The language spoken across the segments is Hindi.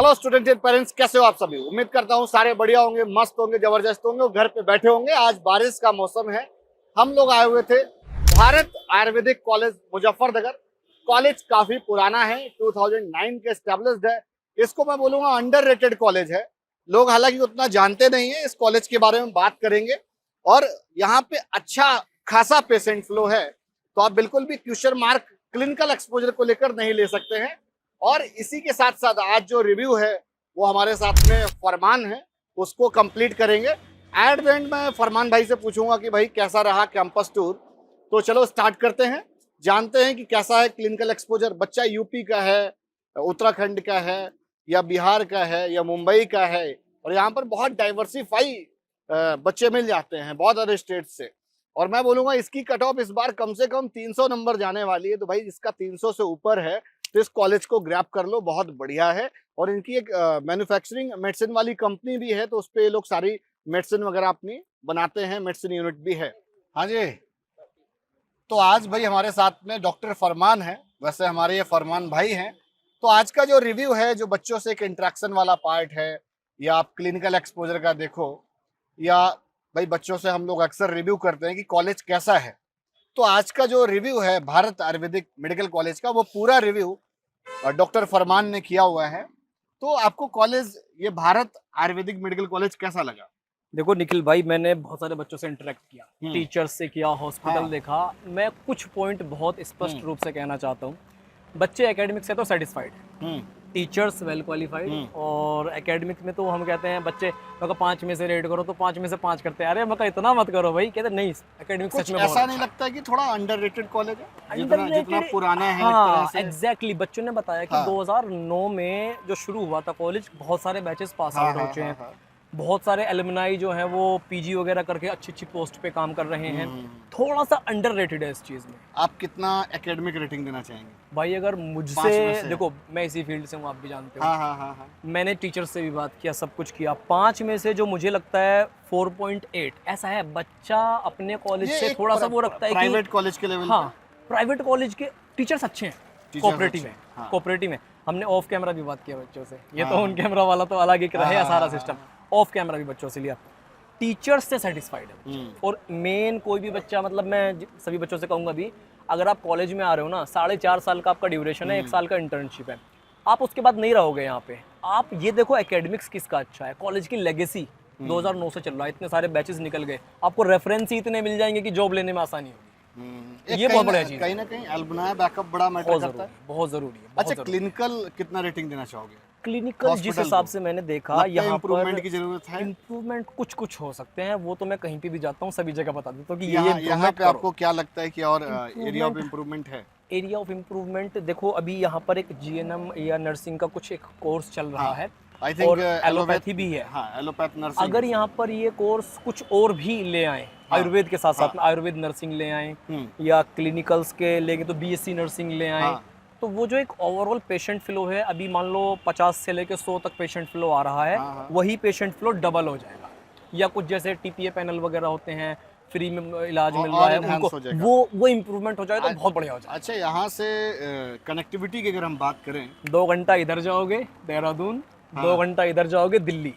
हेलो स्टूडेंट एंड पेरेंट्स, कैसे हो आप सभी। उम्मीद करता हूँ सारे बढ़िया होंगे, मस्त होंगे, जबरदस्त होंगे और घर पे बैठे होंगे। आज बारिश का मौसम है। हम लोग आए हुए थे भारत आयुर्वेदिक कॉलेज मुजफ्फरनगर। कॉलेज काफी पुराना है, 2009 के एस्टेब्लिश्ड है। इसको मैं बोलूंगा अंडररेटेड कॉलेज है। लोग हालांकि उतना जानते नहीं है। इस कॉलेज के बारे में बात करेंगे और यहाँ पे अच्छा खासा पेशेंट फ्लो है, तो आप बिल्कुल भी क्वेश्चन मार्क क्लिनिकल एक्सपोजर को लेकर नहीं ले सकते हैं। और इसी के साथ साथ आज जो रिव्यू है वो हमारे साथ में फरमान है, उसको कंप्लीट करेंगे। एट द एंड मैं फरमान भाई से पूछूंगा कि भाई कैसा रहा कैंपस टूर। तो चलो स्टार्ट करते हैं, जानते हैं कि कैसा है क्लिनिकल एक्सपोजर। बच्चा यूपी का है, उत्तराखंड का है, या बिहार का है, या मुंबई का है। और यहाँ पर बहुत डाइवर्सिफाई बच्चे मिल जाते हैं बहुत सारे स्टेट से। और मैं बोलूंगा इसकी कट ऑफ इस बार कम से कम 300 नंबर जाने वाली है। तो भाई इसका 300 से ऊपर है तो इस कॉलेज को ग्रैब कर लो, बहुत बढ़िया है। और इनकी एक मैन्युफैक्चरिंग मेडिसिन वाली कंपनी भी है, तो उस पर ये लोग सारी मेडिसिन वगैरह अपनी बनाते हैं, मेडिसिन यूनिट भी है। हाँ जी। तो आज भाई हमारे साथ में डॉक्टर फरमान है, वैसे हमारे ये फरमान भाई हैं। तो आज का जो रिव्यू है, जो बच्चों से एक इंटरेक्शन वाला पार्ट है, या आप क्लिनिकल एक्सपोजर का देखो, या भाई बच्चों से हम लोग अक्सर रिव्यू करते हैं कि कॉलेज कैसा है। तो आज का जो रिव्यू है भारत आयुर्वेदिक मेडिकल कॉलेज का, वो पूरा रिव्यू डॉक्टर फरमान ने किया हुआ है। तो आपको कॉलेज, ये भारत आयुर्वेदिक मेडिकल कॉलेज कैसा लगा? देखो निखिल भाई, मैंने बहुत सारे बच्चों से इंटरेक्ट किया, टीचर्स से किया, हॉस्पिटल हाँ। देखा। मैं कुछ पॉइंट बहुत स्पष्ट रूप से कहना चाहता हूँ। बच्चे एकेडमिक से तो सेटिस्फाइड, टीचर्स वेल क्वालिफाइड, और एकेडमिक में तो हम कहते हैं बच्चे मगर 5 में से रेट करो तो 5 में से 5 करते हैं। अरे मगर इतना मत करो भाई, कहते नहीं एकेडमिक सच में ऐसा नहीं लगता है कि थोड़ा अंडररेटेड कॉलेज है जितना पुराना है? हाँ एग्जैक्टली, बच्चों ने बताया कि हाँ। 2009 में जो शुरू हुआ था कॉलेज, बहुत सारे बैचेस पास आउट हो चुके हैं। बहुत सारे एलुमनाई जो हैं वो पीजी वगैरह करके अच्छी अच्छी पोस्ट पे काम कर रहे हैं। थोड़ा सा अंडररेटेड है इस चीज़ में। आप कितना एकेडमिक रेटिंग देना चाहेंगे भाई अगर मुझसे, देखो मैं इसी फील्ड से हूँ, आप भी जानते हो। हाँ। मैंने टीचर से भी बात किया, सब कुछ किया। 5 में से जो मुझे लगता है 4.8 ऐसा है। बच्चा अपने कॉलेज से थोड़ा सा वो रखता है कि प्राइवेट कॉलेज के लेवल। हाँ, प्राइवेट कॉलेज के टीचर्स अच्छे हैं। कोऑपरेटिव में, हाँ। कोऑपरेटिव में हमने ऑफ कैमरा भी बात किया बच्चों से। ये तो ऑन कैमरा वाला तो अलग ही रहा है सारा सिस्टम। ऑफ कैमरा भी बच्चों से लिया, टीचर्स से सेटिस्फाइड है। और मेन कोई भी बच्चा, मतलब मैं सभी बच्चों से कहूँगा भी, अगर आप कॉलेज में आ रहे हो ना, 4.5 साल का आपका ड्यूरेशन है, 1 साल का इंटर्नशिप है, आप उसके बाद नहीं रहोगे यहाँ पे। आप ये देखो एकेडमिक्स किसका अच्छा है, कॉलेज की लेगेसी 2009 से चल रहा है, इतने सारे बैचेस निकल गए, आपको रेफरेंस ही इतने मिल जाएंगे कि जॉब लेने में आसानी होगी। ये बहुत बढ़िया चीज़ है। कहीं ना कहीं अलुमनाई बैकअप बड़ा मैटर करता है, बहुत जरूरी है। अच्छा, क्लिनिकल कितना रेटिंग देना चाहोगे? क्लिनिकल जिस हिसाब से मैंने देखा, यहाँ इम्प्रूवमेंट की जरूरत है। इम्प्रूवमेंट कुछ हो सकते हैं, वो तो मैं कहीं पे भी जाता हूँ सभी जगह बता देता हूँ कि यहाँ पे आपको क्या लगता है कि और एरिया ऑफ इम्प्रूवमेंट है? एरिया ऑफ इम्प्रूवमेंट देखो, अभी यहाँ पर एक जीएनएम या नर्सिंग का कुछ एक कोर्स चल रहा है, और एलोपैथी भी है। हाँ, एलोपैथ नर्सिंग। अगर यहाँ पर ये कोर्स कुछ और भी ले आए, आयुर्वेद के साथ साथ में आयुर्वेद नर्सिंग ले आए, या क्लिनिकल्स के लेंगे तो बीएससी नर्सिंग ले आए, तो वो जो एक ओवरऑल पेशेंट फ्लो है, अभी मान लो 50 से लेके 100 तक पेशेंट फ्लो आ रहा है, वही पेशेंट फ्लो डबल हो जाएगा। या कुछ जैसे टीपीए पैनल वगैरह होते हैं, फ्री में इलाज मिल रहा है उनको, वो इम्प्रूवमेंट हो जाए तो बहुत बढ़िया हो जाए। अच्छा, यहाँ से कनेक्टिविटी की अगर हम बात करें, 2 घंटा इधर जाओगे देहरादून, 2 घंटा इधर जाओगे दिल्ली।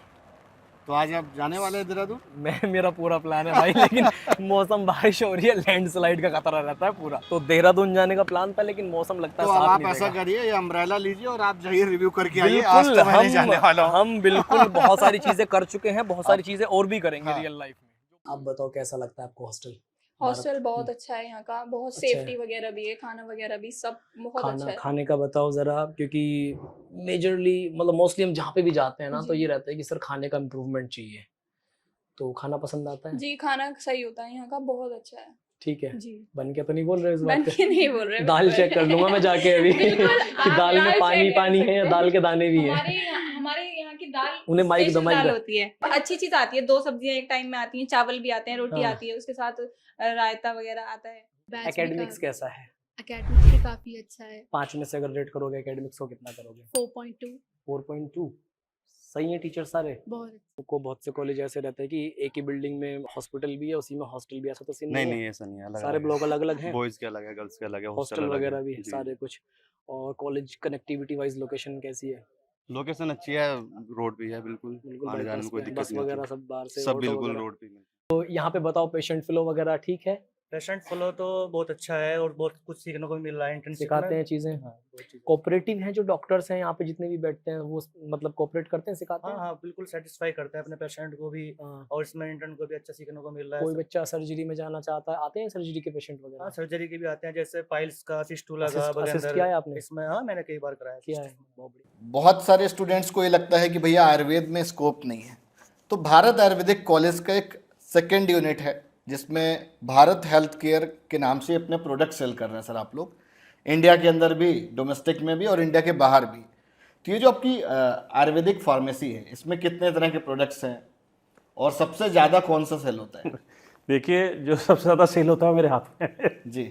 तो आज आप जाने वाले हैं देहरादून? मेरा पूरा प्लान है भाई, लेकिन मौसम बारिश हो रही है, लैंडस्लाइड का खतरा रहता है पूरा, तो देहरादून जाने का प्लान था, लेकिन मौसम लगता है तो साथ आप नहीं ऐसा देगा। करिए, ये अम्ब्रेला लीजिए और आप जाइए रिव्यू करके आइए। बिल्कुल, आज तो मैं जाने वाला हूं। हम बिल्कुल बहुत सारी चीजें कर चुके हैं, बहुत सारी चीजें और भी करेंगे रियल लाइफ में। आप बताओ कैसा लगता है आपको हॉस्टल? हॉस्टल बहुत अच्छा है यहाँ का, बहुत सेफ्टी वगैरह भी है, खाना वगैरह भी सब बहुत अच्छा है। खाने का बताओ जरा, क्योंकि मेजरली मतलब मोस्टली हम जहाँ पे भी जाते हैं ना, तो ये रहता है कि सर खाने का इम्प्रूवमेंट चाहिए। तो खाना पसंद आता है? जी, खाना सही होता है यहाँ का, बहुत अच्छा है। ठीक है जी। बन के तो नहीं बोल रहे इस बात बन के नहीं बोल रहे, दाल चेक कर लूंगा मैं जाके अभी कि दाल में पानी है या दाल के दाने भी है। हमारे यहाँ की दाल उन्हें माइक दाल होती है, अच्छी चीज आती है। 2 सब्जियां एक टाइम में आती हैं, चावल भी आते हैं, रोटी आती है, उसके साथ रायता वगैरह आता है। एकेडमिक्स कैसा है? एकेडमिक्स भी काफी अच्छा है। 5 में से अगर रेट करोगे एकेडमिक्स को कितना करोगे? 4.2। 4.2 सही है। टीचर सारे बहुत से कॉलेज ऐसे रहते हैं कि एक ही बिल्डिंग में हॉस्पिटल भी है, उसी में हॉस्टल भी, ऐसा तो सीन नहीं नहीं ऐसा नहीं है, सारे ब्लॉक अलग अलग हैं, बॉयज के अलग है, गर्ल्स के अलग है, हॉस्टल वगैरह भी है सारे कुछ। और कॉलेज कनेक्टिविटी वाइज लोकेशन कैसी है? लोकेशन अच्छी है, रोड भी है, बिल्कुल बिल्कुल आने जाने bypass में कोई पे है, दिक्कत बस नहीं वगैरह होती, सब बाहर से सब ऑटो बिल्कुल वगैरह। रोड पे ही मिलता तो यहाँ पे बताओ पेशेंट फ्लो वगैरह ठीक है, पेशेंट फ्लो तो बहुत अच्छा है और बहुत कुछ सीखने को भी मिल रहा है इंटर्नशिप सिखाते में। हैं चीजें। हाँ, बहुत चीज़ें। कोऑपरेटिव हैं जो डॉक्टर्स हैं यहाँ पे जितने भी बैठते हैं वो मतलब कोऑपरेट करते हैं, सिखाते हाँ हैं। हाँ बिल्कुल सेटिस्फाई करता है अपने पेशेंट को भी हाँ, और इसमें इंटर्न को भी अच्छा सीखने को मिल रहा है। कोई बच्चा सर्जरी में जाना चाहता है, आते हैं सर्जरी के पेशेंट हाँ वगैरह? सर्जरी के भी आते हैं, जैसे पाइल्स का, फिस्टुला का, असिस्ट किया है आपने? इसमें हाँ मैंने कई बार कराया किया है, बहुत बढ़िया। बहुत सारे स्टूडेंट्स को ये लगता है कि भैया आयुर्वेद में स्कोप नहीं है, तो भारत आयुर्वेदिक कॉलेज का एक सेकेंड यूनिट है जिसमें भारत हेल्थ केयर के नाम से अपने प्रोडक्ट सेल कर रहे हैं सर आप लोग, इंडिया के अंदर भी, डोमेस्टिक में भी और इंडिया के बाहर भी। तो ये जो आपकी आयुर्वेदिक फार्मेसी है इसमें कितने तरह के प्रोडक्ट्स हैं और सबसे ज़्यादा कौन सा सेल होता है? देखिए, जो सबसे ज़्यादा सेल होता है मेरे हाथ में जी।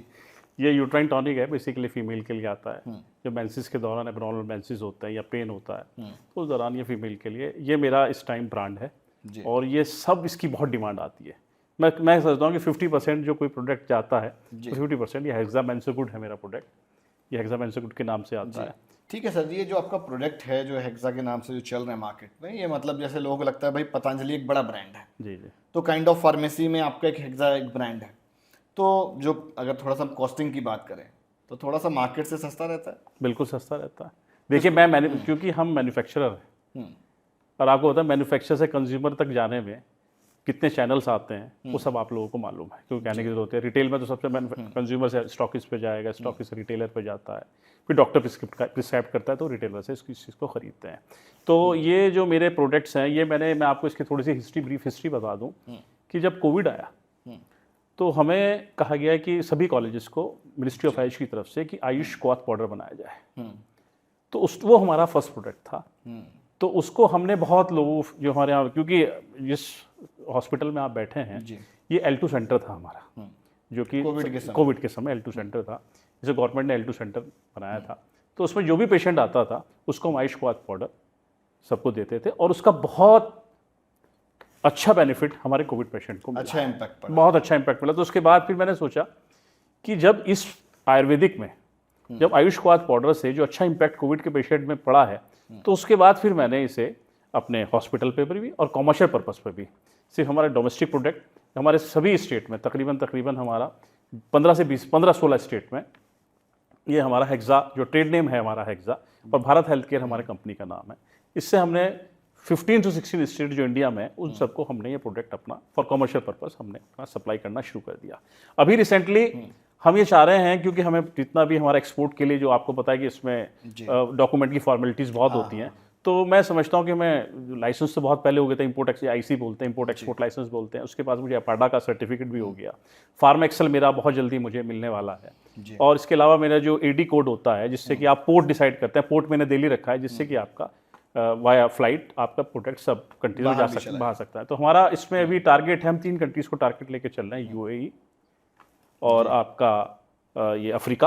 ये यूट्राइन टॉनिक है, बेसिकली फीमेल के लिए आता है। जो मेंसेस के दौरान एब्नॉर्मल मेंसेस होता है या पेन होता है तो उस दौरान ये फीमेल के लिए, ये मेरा इस टाइम ब्रांड है जी। और ये सब इसकी बहुत डिमांड आती है। मैं सोचता हूँ कि 50% जो कोई प्रोडक्ट जाता है तो 50% ये हेक्सामेंसोगुड है मेरा प्रोडक्ट, ये हेक्सामेंसोगुड के नाम से आता है। ठीक है सर जी, ये जो आपका प्रोडक्ट है जो हेक्सा के नाम से जो चल रहा है मार्केट में, ये मतलब जैसे लोगों को लगता है भाई पतंजलि एक बड़ा ब्रांड है, जी जी। तो काइंड ऑफ फार्मेसी में आपका एक हेक्सा एक ब्रांड है, तो जो अगर थोड़ा सा कॉस्टिंग की बात करें तो थोड़ा सा मार्केट से सस्ता रहता है? बिल्कुल सस्ता रहता है। देखिए क्योंकि हम मैन्युफैक्चरर हैं और आपको पता है मैन्युफैक्चर से कंज्यूमर तक जाने में कितने चैनल्स आते हैं वो सब आप लोगों को मालूम है, क्योंकि कहने की जरूरत होती है। रिटेल में तो सबसे कंज्यूमर से स्टॉकिस्ट पे जाएगा, स्टॉकिस्ट से रिटेलर पे जाता है, फिर डॉक्टर प्रिस्क्राइब करता है तो रिटेलर से इसकी चीज़ को ख़रीदते हैं। तो ये जो मेरे प्रोडक्ट्स हैं ये मैं आपको इसकी थोड़ी सी ब्रीफ हिस्ट्री बता दूँ कि जब कोविड आया तो हमें कहा गया कि सभी कॉलेजेस को मिनिस्ट्री ऑफ आयुष की तरफ से कि आयुष क्वाथ पाउडर बनाया जाए, तो वो हमारा फर्स्ट प्रोडक्ट था। तो उसको हमने बहुत लोगों जो हमारे यहाँ, क्योंकि जिस हॉस्पिटल में आप बैठे हैं ये L2 सेंटर था हमारा, जो कि कोविड के समय L2 सेंटर था, जैसे गवर्नमेंट ने L2 सेंटर बनाया था। तो उसमें जो भी पेशेंट आता था उसको हम आयुष क्वाथ पाउडर सबको देते थे और उसका बहुत अच्छा बेनिफिट हमारे कोविड पेशेंट को मिला, अच्छा इम्पैक्ट पड़ा, बहुत अच्छा इम्पैक्ट मिला। तो उसके बाद फिर मैंने सोचा कि जब इस आयुर्वेदिक में जब आयुष क्वाथ पाउडर से जो अच्छा इम्पैक्ट कोविड के पेशेंट में पड़ा है तो उसके बाद फिर मैंने इसे अपने हॉस्पिटल पे भी और कॉमर्शियल पर्पस पे भी, सिर्फ हमारे डोमेस्टिक प्रोडक्ट हमारे सभी स्टेट में तकरीबन हमारा 15-16 स्टेट में ये हमारा हेक्सा जो ट्रेड नेम है हमारा हेक्सा और भारत हेल्थ केयर हमारे कंपनी का नाम है। इससे हमने 15 से 16 स्टेट जो इंडिया में उन सबको हमने ये प्रोडक्ट अपना फॉर कमर्शियल पर्पस हमने अपना सप्लाई करना शुरू कर दिया। अभी रिसेंटली हम ये चाह रहे हैं, क्योंकि हमें जितना भी हमारा एक्सपोर्ट के लिए जो आपको पता है कि इसमें डॉक्यूमेंट की फॉर्मेलिटीज़ बहुत होती हैं, तो मैं समझता हूँ कि मैं लाइसेंस तो बहुत पहले हो गया था, इम्पोर्ट IC बोलते हैं, इम्पोर्ट एक्सपोर्ट लाइसेंस बोलते हैं, उसके पास मुझे अपाडा का सर्टिफिकेट भी हो गया, फार्म एक्सेल मेरा बहुत जल्दी मुझे मिलने वाला है। और इसके अलावा मेरा जो AD कोड होता है जिससे कि आप पोर्ट डिसाइड करते हैं, पोर्ट मैंने दिल्ली रखा है जिससे कि आपका वाया फ्लाइट आपका प्रोडक्ट सब कंट्रीज में जा सकता है। तो हमारा इसमें अभी टारगेट है, हम 3 कंट्रीज़ को टारगेट लेके चल रहे हैं, UAE और आपका ये अफ्रीका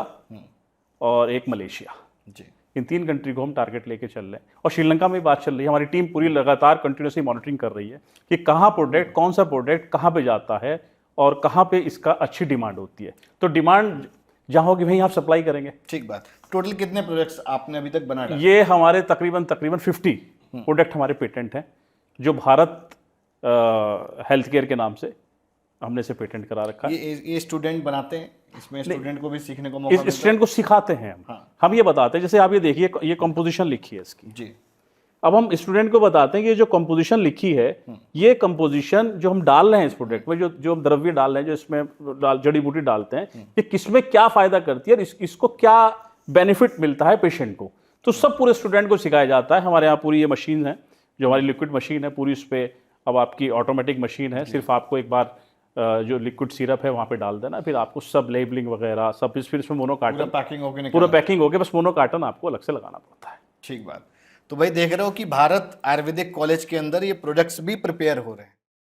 और एक मलेशिया, इन 3 कंट्री को हम टारगेट लेके चल रहे हैं। और श्रीलंका में बात चल रही है, हमारी टीम पूरी लगातार कंटिन्यूसली मॉनिटरिंग कर रही है कि कहाँ प्रोडक्ट, कौन सा प्रोडक्ट कहाँ पे जाता है और कहाँ पे इसका अच्छी डिमांड होती है। तो डिमांड जहाँ होगी वहीं आप सप्लाई करेंगे। ठीक बात। टोटल कितने प्रोडक्ट्स आपने अभी तक बना डाले? ये हमारे तकरीबन 50 प्रोडक्ट हमारे पेटेंट हैं जो भारत हेल्थ केयर के नाम से हमने से पेटेंट करा रखा है। ये स्टूडेंट बनाते हैं, इसमें स्टूडेंट को भी सीखने को मौका मिलता है? स्टूडेंट को सिखाते हैं हम। हाँ। हम ये बताते हैं, जैसे आप ये देखिए ये कंपोजिशन लिखी है इसकी जी। अब हम स्टूडेंट को बताते हैं कि ये जो कंपोजिशन लिखी है ये कंपोजिशन जो हम डाल रहे हैं इस प्रोडक्ट में, जो हम द्रव्य डाल रहे हैं, जो इसमें जड़ी बूटी डालते हैं, ये किसमें क्या फायदा करती है और इसको क्या बेनिफिट मिलता है पेशेंट को, तो सब पूरे स्टूडेंट को सिखाया जाता है। हमारे यहाँ पूरी ये मशीन है, जो हमारी लिक्विड मशीन है पूरी, उस पर अब आपकी ऑटोमेटिक मशीन है, सिर्फ आपको एक बार जो लिक्विड सिरप है वहाँ पे डाल देना, फिर आपको सब लेबलिंग वगैरह सब, फिर इसमें मोनो कार्टन पूरा पैकिंग होके बस मोनो कार्टन आपको अलग से लगाना पड़ता है। ठीक बात। तो भाई देख रहे हो कि भारत आयुर्वेदिक कॉलेज के अंदर ये प्रोडक्ट्स भी प्रिपेयर हो रहे हैं।